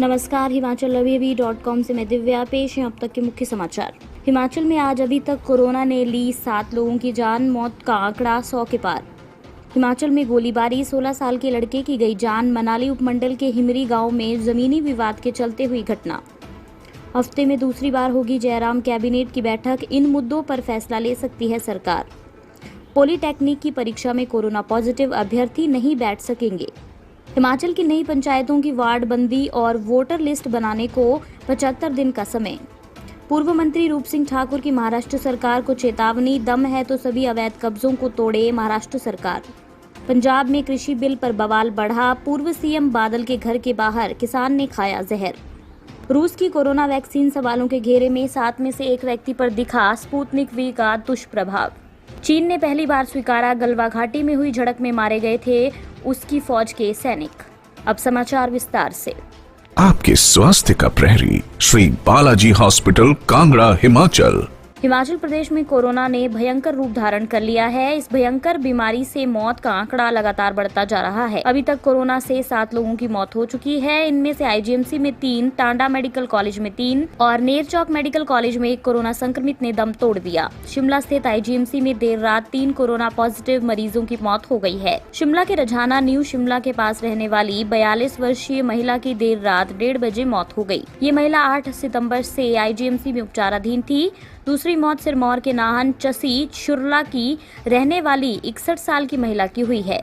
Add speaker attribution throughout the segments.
Speaker 1: नमस्कार, himachalavievi.com से मैं दिव्या। पेश है अब तक के मुख्य समाचार। हिमाचल में आज अभी तक कोरोना ने ली 7 लोगों की जान, मौत का आंकड़ा 100 के पार। हिमाचल में गोलीबारी, 16 साल के लड़के की गई जान। मनाली उपमंडल के हिमरी गांव में जमीनी विवाद के चलते हुई घटना। हफ्ते में दूसरी बार होगी जयराम कैबिनेट की बैठक, इन मुद्दों पर फैसला ले सकती है सरकार। पॉलीटेक्निक की परीक्षा में कोरोना पॉजिटिव अभ्यर्थी नहीं बैठ सकेंगे। हिमाचल की नई पंचायतों की वार्ड बंदी और वोटर लिस्ट बनाने को 75 दिन का समय। पूर्व मंत्री रूप सिंह ठाकुर की महाराष्ट्र सरकार को चेतावनी, दम है तो सभी अवैध कब्जों को तोड़े महाराष्ट्र सरकार। पंजाब में कृषि बिल पर बवाल बढ़ा, पूर्व सीएम बादल के घर के बाहर किसान ने खाया जहर। रूस की कोरोना वैक्सीन सवालों के घेरे में, 7 में से 1 व्यक्ति पर दिखा स्पुतनिक वी का दुष्प्रभाव। चीन ने पहली बार स्वीकारा गलवा घाटी में हुई झड़प में मारे गए थे उसकी फौज के सैनिक। अब समाचार विस्तार से।
Speaker 2: आपके स्वास्थ्य का प्रहरी, श्री बालाजी हॉस्पिटल, कांगड़ा, हिमाचल।
Speaker 1: हिमाचल प्रदेश में कोरोना ने भयंकर रूप धारण कर लिया है। इस भयंकर बीमारी से मौत का आंकड़ा लगातार बढ़ता जा रहा है। अभी तक कोरोना से 7 लोगों की मौत हो चुकी है। इनमें से आईजीएमसी में 3, टांडा मेडिकल कॉलेज में 3 और नेरचौक मेडिकल कॉलेज में 1 कोरोना संक्रमित ने दम तोड़ दिया। शिमला स्थित आईजीएमसी में देर रात 3 कोरोना पॉजिटिव मरीजों की मौत हो गई है। शिमला के रझाना न्यू शिमला के पास रहने वाली 42 वर्षीय महिला की देर रात 1:30 बजे मौत हो गई। ये महिला 8 सितम्बर से आईजीएमसी में उपचाराधीन थी। दूसरी मौत सिरमौर के नाहन चसी शुरला की रहने वाली 61 साल की महिला की हुई है।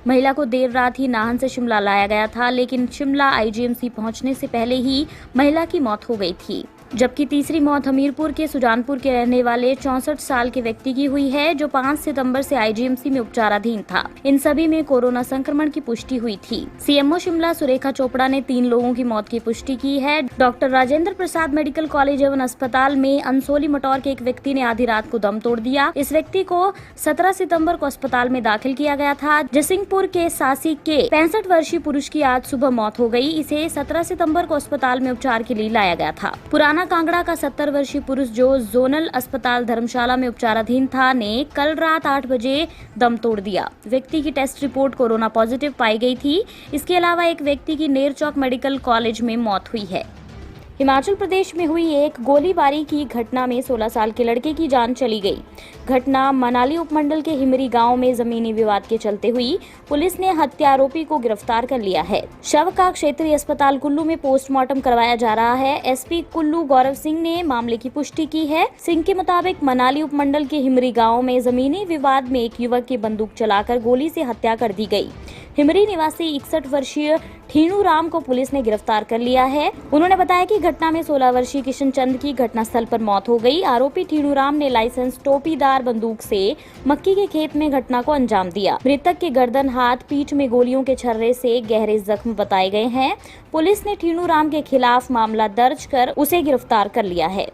Speaker 1: महिला को देर रात ही नाहन से शिमला लाया गया था, लेकिन शिमला आईजीएमसी पहुंचने से पहले ही महिला की मौत हो गई थी। जबकि तीसरी मौत हमीरपुर के सुजानपुर के रहने वाले 64 साल के व्यक्ति की हुई है, जो 5 सितंबर से आईजीएमसी में उपचाराधीन था। इन सभी में कोरोना संक्रमण की पुष्टि हुई थी। सीएमओ शिमला सुरेखा चोपड़ा ने 3 लोगों की मौत की पुष्टि की है। Doctor Rajendra Prasad medical college एवं अस्पताल में अंसोली मटौर के एक व्यक्ति ने आधी रात को दम तोड़ दिया। इस व्यक्ति को 17 सितम्बर को अस्पताल में दाखिल किया गया था। जसिंहपुर के सासी के 65 वर्षीय पुरुष की आज सुबह मौत हो गई। इसे 17 सितम्बर को अस्पताल में उपचार के लिए लाया गया था। पुराना कांगड़ा का 70 वर्षीय पुरुष जो जोनल अस्पताल धर्मशाला में उपचाराधीन था, ने कल रात 8 बजे दम तोड़ दिया। व्यक्ति की टेस्ट रिपोर्ट कोरोना पॉजिटिव पाई गई थी। इसके अलावा एक व्यक्ति की नेरचौक मेडिकल कॉलेज में मौत हुई है। हिमाचल प्रदेश में हुई एक गोलीबारी की घटना में 16 साल के लड़के की जान चली गई। घटना मनाली उपमंडल के हिमरी गांव में जमीनी विवाद के चलते हुई। पुलिस ने हत्या आरोपी को गिरफ्तार कर लिया है। शव का क्षेत्रीय अस्पताल कुल्लू में पोस्टमार्टम करवाया जा रहा है। एसपी कुल्लू गौरव सिंह ने मामले की पुष्टि की है। सिंह के मुताबिक मनाली उपमंडल के हिमरी गाँव में जमीनी विवाद में एक युवक की बंदूक चलाकर गोली से हत्या कर दी गई। हिमरी निवासी 61 वर्षीय ठीनू राम को पुलिस ने गिरफ्तार कर लिया है। उन्होंने बताया कि घटना में 16 वर्षीय किशन चंद की घटनास्थल पर मौत हो गई। आरोपी ठीनू राम ने लाइसेंस टोपीदार बंदूक से मक्की के खेत में घटना को अंजाम दिया। मृतक के गर्दन, हाथ, पीठ में गोलियों के छर्रे से गहरे जख्म बताए गए हैं। पुलिस ने ठीनू राम के खिलाफ मामला दर्ज कर उसे गिरफ्तार कर लिया है।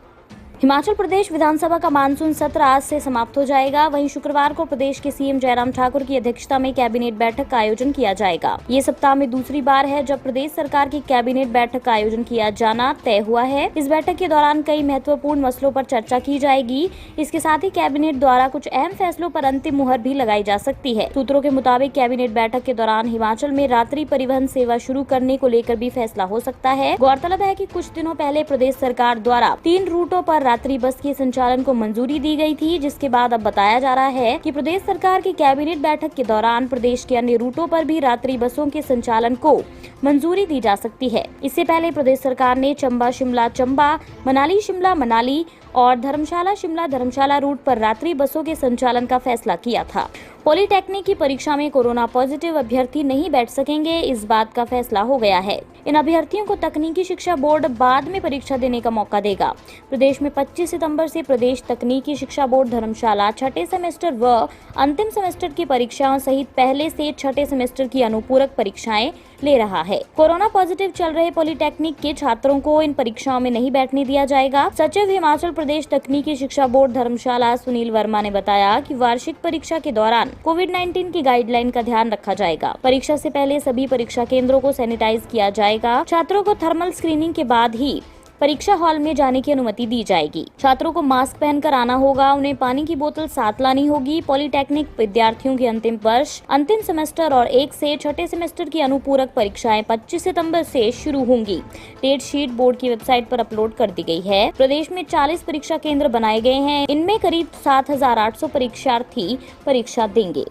Speaker 1: हिमाचल प्रदेश विधानसभा का मानसून सत्र आज से समाप्त हो जाएगा। वहीं शुक्रवार को प्रदेश के सीएम जयराम ठाकुर की अध्यक्षता में कैबिनेट बैठक का आयोजन किया जाएगा। ये सप्ताह में दूसरी बार है जब प्रदेश सरकार की कैबिनेट बैठक का आयोजन किया जाना तय हुआ है। इस बैठक के दौरान कई महत्वपूर्ण मसलों पर चर्चा की जाएगी। इसके साथ ही कैबिनेट द्वारा कुछ अहम फैसलों पर अंतिम मुहर भी लगाई जा सकती है। सूत्रों के मुताबिक कैबिनेट बैठक के दौरान हिमाचल में रात्रि परिवहन सेवा शुरू करने को लेकर भी फैसला हो सकता है। गौरतलब है कि कुछ दिनों पहले प्रदेश सरकार द्वारा 3 रूटों पर रात्रि बस के संचालन को मंजूरी दी गई थी, जिसके बाद अब बताया जा रहा है कि प्रदेश सरकार की कैबिनेट बैठक के दौरान प्रदेश के अन्य रूटों पर भी रात्रि बसों के संचालन को मंजूरी दी जा सकती है। इससे पहले प्रदेश सरकार ने चंबा शिमला चंबा, मनाली शिमला मनाली और धर्मशाला शिमला धर्मशाला रूट पर रात्रि बसों के संचालन का फैसला किया था। पॉलीटेक्निक की परीक्षा में कोरोना पॉजिटिव अभ्यर्थी नहीं बैठ सकेंगे, इस बात का फैसला हो गया है। इन अभ्यर्थियों को तकनीकी शिक्षा बोर्ड बाद में परीक्षा देने का मौका देगा। प्रदेश में 25 सितंबर से प्रदेश तकनीकी शिक्षा बोर्ड धर्मशाला छठे सेमेस्टर व अंतिम सेमेस्टर की परीक्षाओं सहित पहले से छठे सेमेस्टर की अनुपूरक परीक्षाएं ले रहा है। कोरोना पॉजिटिव चल रहे पॉलीटेक्निक के छात्रों को इन परीक्षाओं में नहीं बैठने दिया जाएगा। सचिव हिमाचल प्रदेश तकनीकी शिक्षा बोर्ड धर्मशाला सुनील वर्मा ने बताया कि वार्षिक परीक्षा के दौरान कोविड-19 की गाइडलाइन का ध्यान रखा जाएगा। परीक्षा से पहले सभी परीक्षा केंद्रों को सैनिटाइज किया जाएगा। छात्रों को थर्मल स्क्रीनिंग के बाद ही परीक्षा हॉल में जाने की अनुमति दी जाएगी। छात्रों को मास्क पहनकर आना होगा, उन्हें पानी की बोतल साथ लानी होगी। पॉलिटेक्निक विद्यार्थियों के अंतिम वर्ष, अंतिम सेमेस्टर और 1 से 6 सेमेस्टर की अनुपूरक परीक्षाएं 25 सितंबर से शुरू होंगी। डेट शीट बोर्ड की वेबसाइट पर अपलोड कर दी गई है। प्रदेश में 40 परीक्षा केंद्र बनाए गए हैं। इनमें करीब 7,800 परीक्षार्थी परीक्षा देंगे।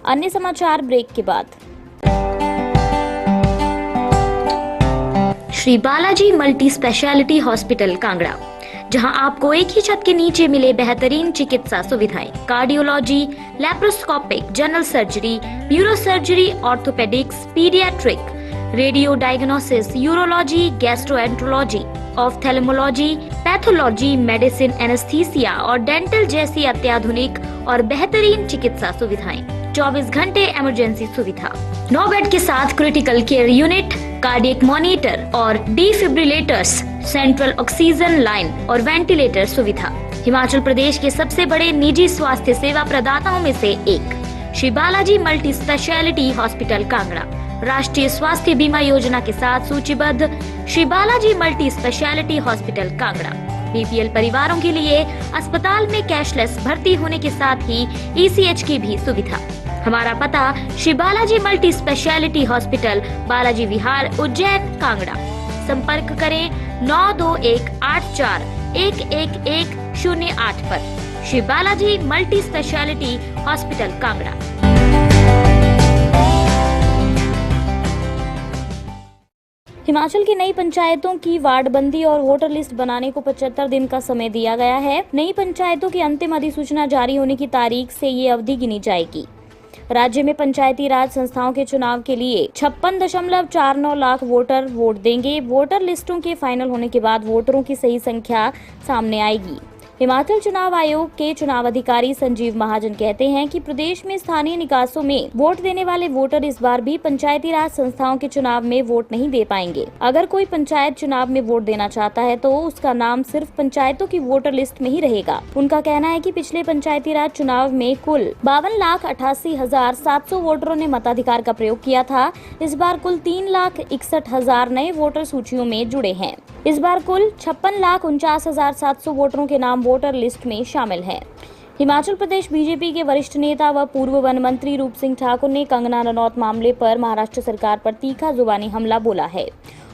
Speaker 1: अन्य समाचार ब्रेक के बाद। Shri Balaji multi speciality hospital Kangra, जहां आपको एक ही छत के नीचे मिले बेहतरीन चिकित्सा सुविधाएं, cardiology, laparoscopic, general surgery, neuro surgery, orthopaedics, paediatric, radio diagnosis, urology, gastroenterology, ophthalmology, pathology, medicine, anaesthesia और डेंटल जैसी अत्याधुनिक और बेहतरीन चिकित्सा सुविधाएं, 24 घंटे इमरजेंसी सुविधा, 9 बेड के साथ critical care unit, cardiac monitor और डिफिब्रिलेटर्स, सेंट्रल ऑक्सीजन लाइन और वेंटिलेटर सुविधा। हिमाचल प्रदेश के सबसे बड़े निजी स्वास्थ्य सेवा प्रदाताओं में से एक Shri Balaji multi speciality hospital Kangra राष्ट्रीय स्वास्थ्य बीमा योजना के साथ सूचीबद्ध Shri Balaji multi speciality hospital Kangra BPL परिवारों के लिए अस्पताल में कैशलेस भर्ती होने के साथ ही ईसीएच की भी सुविधा। हमारा पता Shri Balaji multi speciality hospital, Balaji Vihar, Ujjain, Kangra. संपर्क करें 9218411108 पर। Shri Balaji multi speciality hospital Kangra. Himachal की नई पंचायतों की वार्डबंदी और वोटर लिस्ट बनाने को 75 दिन का समय दिया गया है। नई पंचायतों की अंतिम अधिसूचना जारी होने की तारीख से ये अवधि गिनी जाएगी। राज्य में पंचायती राज संस्थाओं के चुनाव के लिए 56.49 लाख वोटर वोट देंगे। वोटर लिस्टों के फाइनल होने के बाद वोटरों की सही संख्या सामने आएगी। हिमाचल चुनाव आयोग के चुनाव अधिकारी संजीव महाजन कहते हैं कि प्रदेश में स्थानीय निकायों में वोट देने वाले वोटर इस बार भी पंचायती राज संस्थाओं के चुनाव में वोट नहीं दे पाएंगे। अगर कोई पंचायत चुनाव में वोट देना चाहता है तो उसका नाम सिर्फ पंचायतों की वोटर लिस्ट में ही रहेगा। उनका कहना है कि पिछले पंचायती राज चुनाव में कुल 52,88,700 वोटरों ने मताधिकार का प्रयोग किया था। इस बार कुल 3,61,000 नए वोटर सूचियों में जुड़े हैं। इस बार कुल 56,49,700 वोटरों के नाम वोटर लिस्ट में शामिल हैं। हिमाचल प्रदेश बीजेपी के वरिष्ठ नेता व पूर्व वन मंत्री रूप सिंह ठाकुर ने कंगना रनौत मामले पर महाराष्ट्र सरकार पर तीखा जुबानी हमला बोला है।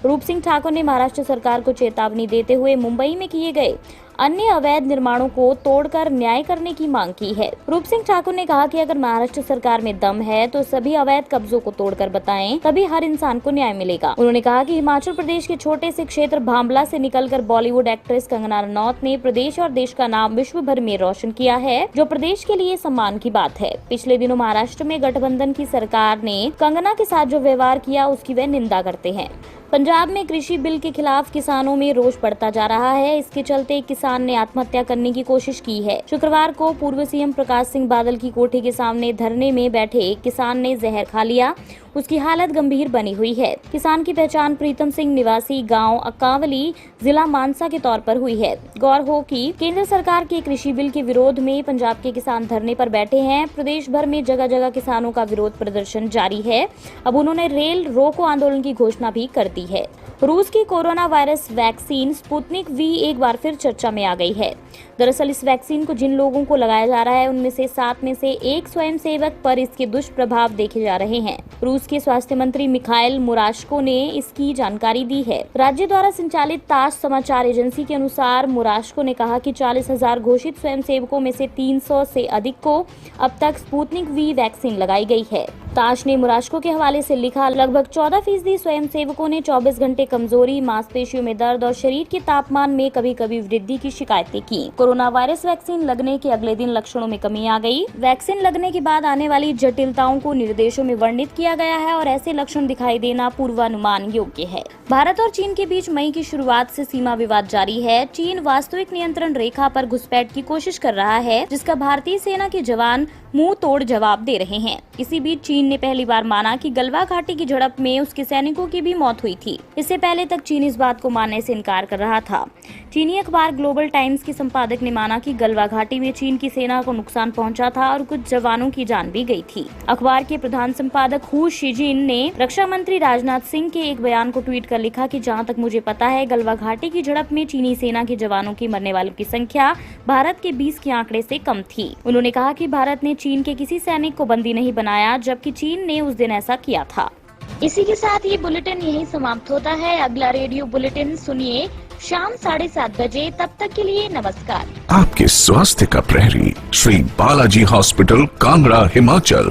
Speaker 1: रूप सिंह ठाकुर ने महाराष्ट्र सरकार को चेतावनी देते हुए मुंबई में किए गए अन्य अवैध निर्माणों को तोड़कर न्याय करने की मांग की है। रूप सिंह ठाकुर ने कहा कि अगर महाराष्ट्र सरकार में दम है तो सभी अवैध कब्जों को तोड़कर बताएं, तभी हर इंसान को न्याय मिलेगा। उन्होंने कहा कि हिमाचल प्रदेश के छोटे से क्षेत्र भांबला से निकलकर बॉलीवुड एक्ट्रेस कंगना रनौत ने प्रदेश और देश का नाम विश्व भर में रोशन किया है, जो प्रदेश के लिए सम्मान की बात है। पिछले दिनों महाराष्ट्र में गठबंधन की सरकार ने कंगना के साथ जो व्यवहार किया उसकी वे निंदा करते हैं। पंजाब में कृषि बिल के खिलाफ किसानों में रोष बढ़ता जा रहा है। इसके चलते किसान ने आत्महत्या करने की कोशिश की है। शुक्रवार को पूर्व सीएम प्रकाश सिंह बादल की कोठी के सामने धरने में बैठे किसान ने जहर खा लिया। उसकी हालत गंभीर बनी हुई है। किसान की पहचान प्रीतम सिंह निवासी गांव अकावली, जिला मानसा के तौर पर हुई है। गौर हो कि केंद्र सरकार के कृषि बिल के विरोध में पंजाब के किसान धरने पर बैठे हैं। प्रदेश भर में जगह जगह किसानों का विरोध प्रदर्शन जारी है। अब उन्होंने रेल रोको आंदोलन की घोषणा भी कर दी है। रूस की corona virus vaccine Sputnik V एक बार फिर चर्चा में आ गई है। दरअसल इस वैक्सीन को जिन लोगों को लगाया जा रहा है उनमें से 7 में से एक स्वयंसेवक पर इसके दुष्प्रभाव देखे जा रहे हैं। रूस के स्वास्थ्य मंत्री मिखाइल मुराशको ने इसकी जानकारी दी है। राज्य द्वारा संचालित तास समाचार एजेंसी के अनुसार मुराशको ने कहा कि 40,000 घोषित स्वयंसेवकों में से 300 से अधिक को अब तक स्पुतनिक वी वैक्सीन लगाई गई है। ताश ने मुराशको के हवाले से लिखा, लगभग 14% स्वयंसेवकों ने 24 घंटे कमजोरी, मांसपेशियों में दर्द और शरीर के तापमान में कभी-कभी वृद्धि की शिकायतें की। कोरोना वायरस वैक्सीन लगने के अगले दिन लक्षणों में कमी आ गई। वैक्सीन लगने के बाद आने वाली जटिलताओं को निर्देशों में वर्णित किया गया है और ऐसे लक्षण दिखाई देना पूर्वानुमान योग्य है। भारत और चीन के बीच मई की शुरुआत से सीमा विवाद जारी है। चीन वास्तविक नियंत्रण रेखा पर घुसपैठ की कोशिश कर रहा है, जिसका भारतीय सेना के जवान मुंह तोड़ जवाब दे रहे हैं। इसी बीच चीन ने पहली बार माना कि गलवा घाटी की झड़प में उसके सैनिकों की भी मौत हुई थी। इससे पहले तक चीन इस बात को मानने से इनकार कर रहा था। चीनी अखबार ग्लोबल टाइम्स के संपादक ने माना कि गलवा घाटी में चीन की सेना को नुकसान पहुंचा था और कुछ जवानों की जान भी गई थी। अखबार के प्रधान संपादक हू शिजिन ने रक्षा मंत्री राजनाथ सिंह के एक बयान को ट्वीट कर लिखा कि जहां तक मुझे पता है, गलवा घाटी की झड़प में चीनी सेना के जवानों की मरने वालों की संख्या भारत के 20 के आंकड़े से कम थी। उन्होंने कहा कि भारत ने चीन के किसी सैनिक को बंदी नहीं बनाया, जबकि चीन ने उस दिन ऐसा किया था।
Speaker 3: इसी के साथ ये बुलेटिन यहीं समाप्त होता है। अगला रेडियो बुलेटिन सुनिए शाम 7:30 बजे। तब तक के लिए नमस्कार।
Speaker 2: आपके स्वास्थ्य का प्रहरी श्री बालाजी हॉस्पिटल, कांगड़ा, हिमाचल।